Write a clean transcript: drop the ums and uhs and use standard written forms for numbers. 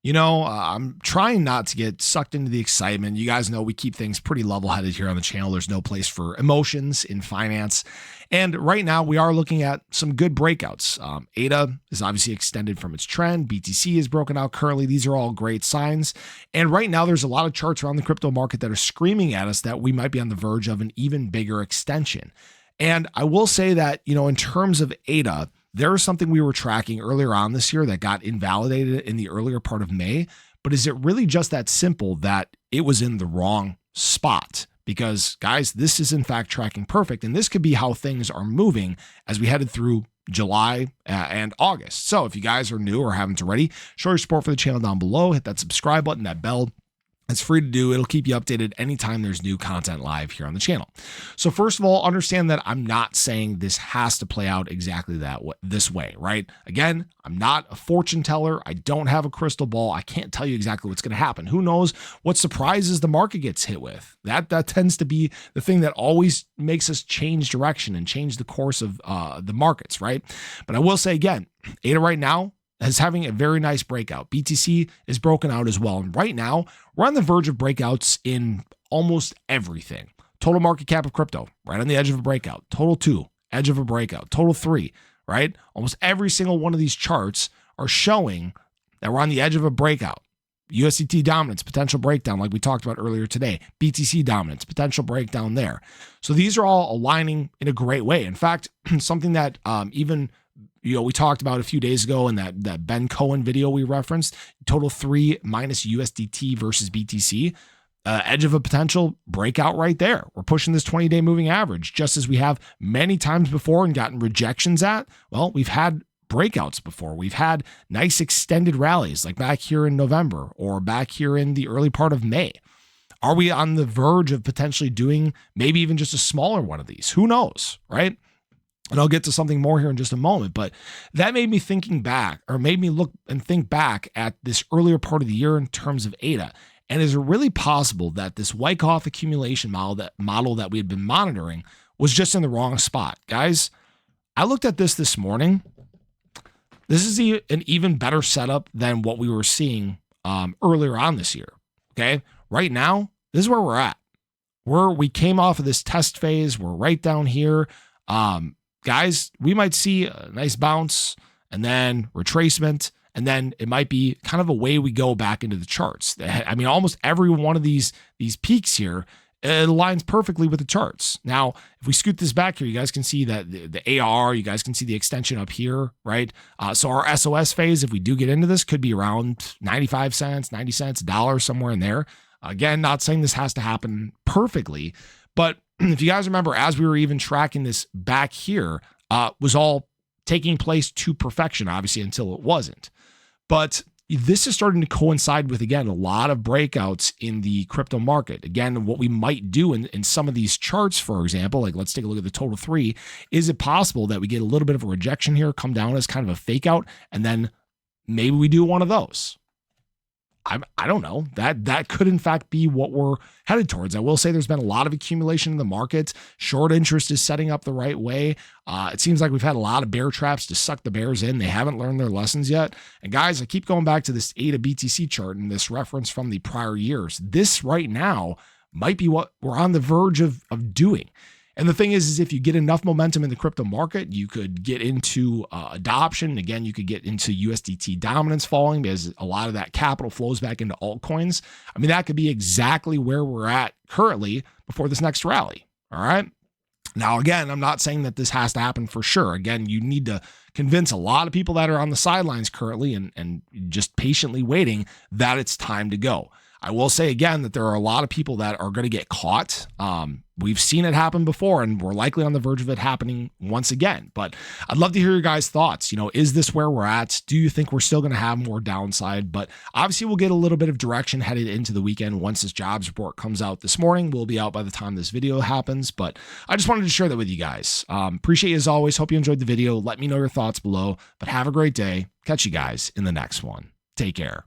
I'm trying not to get sucked into the excitement. You guys know we keep things pretty level-headed here on the channel. There's no place for emotions in finance. And right now we are looking at some good breakouts. ADA is obviously extended from its trend. BTC is broken out currently. These are all great signs. And right now there's a lot of charts around the crypto market that are screaming at us that we might be on the verge of an even bigger extension. And I will say that, in terms of ADA, there was something we were tracking earlier on this year that got invalidated in the earlier part of May. But is it really just that simple that it was in the wrong spot? Because, guys, this is in fact tracking perfect. And this could be how things are moving as we headed through July and August. So if you guys are new or haven't already, show your support for the channel down below. Hit that subscribe button, that bell. It's free to do. It'll keep you updated anytime there's new content live here on the channel. So first of all, understand that I'm not saying this has to play out exactly this way, right? Again, I'm not a fortune teller. I don't have a crystal ball. I can't tell you exactly what's going to happen. Who knows what surprises the market gets hit with? That tends to be the thing that always makes us change direction and change the course of the markets, right? But I will say again, ADA right now is having a very nice breakout. BTC is broken out as well. And right now, we're on the verge of breakouts in almost everything. Total market cap of crypto, right on the edge of a breakout. Total 2, edge of a breakout. Total 3, right? Almost every single one of these charts are showing that we're on the edge of a breakout. USDT dominance, potential breakdown like we talked about earlier today. BTC dominance, potential breakdown there. So these are all aligning in a great way. In fact, something that we talked about a few days ago in that Ben Cohen video we referenced, total 3 minus USDT versus BTC, edge of a potential breakout right there. We're pushing this 20-day moving average just as we have many times before and gotten rejections at. Well, we've had breakouts before. We've had nice extended rallies like back here in November or back here in the early part of May. Are we on the verge of potentially doing maybe even just a smaller one of these? Who knows, right? And I'll get to something more here in just a moment, but that made me made me look and think back at this earlier part of the year in terms of ADA. And is it really possible that this Wyckoff accumulation model that we had been monitoring was just in the wrong spot? Guys, I looked at this morning. This is an even better setup than what we were seeing earlier on this year. Okay, right now, this is where we're at. We came off of this test phase. We're right down here. Guys, we might see a nice bounce and then retracement, and then it might be kind of a way we go back into the charts. I mean, almost every one of these peaks here, it aligns perfectly with the charts. Now, if we scoot this back here, you guys can see that the AR, you guys can see the extension up here, right? So our SOS phase, if we do get into this, could be around 95 cents, 90 cents, $1, somewhere in there. Again, not saying this has to happen perfectly, but if you guys remember, as we were even tracking this back here, was all taking place to perfection, obviously, until it wasn't. But this is starting to coincide with, again, a lot of breakouts in the crypto market. Again, what we might do in some of these charts, for example, like let's take a look at the total 3. Is it possible that we get a little bit of a rejection here, come down as kind of a fake out, and then maybe we do one of those? I don't know. That could in fact be what we're headed towards. I will say there's been a lot of accumulation in the market. Short interest is setting up the right way. It seems like we've had a lot of bear traps to suck the bears in. They haven't learned their lessons yet. And guys, I keep going back to this ADA BTC chart and this reference from the prior years. This right now might be what we're on the verge of doing. And the thing is if you get enough momentum in the crypto market, you could get into adoption. Again, you could get into USDT dominance falling because a lot of that capital flows back into altcoins. I mean, that could be exactly where we're at currently before this next rally. All right. Now, again, I'm not saying that this has to happen for sure. Again, you need to convince a lot of people that are on the sidelines currently and just patiently waiting that it's time to go. I will say again that there are a lot of people that are going to get caught. We've seen it happen before, and we're likely on the verge of it happening once again. But I'd love to hear your guys' thoughts. Is this where we're at? Do you think we're still going to have more downside? But obviously, we'll get a little bit of direction headed into the weekend once this jobs report comes out this morning. We'll be out by the time this video happens. But I just wanted to share that with you guys. Appreciate you as always. Hope you enjoyed the video. Let me know your thoughts below. But have a great day. Catch you guys in the next one. Take care.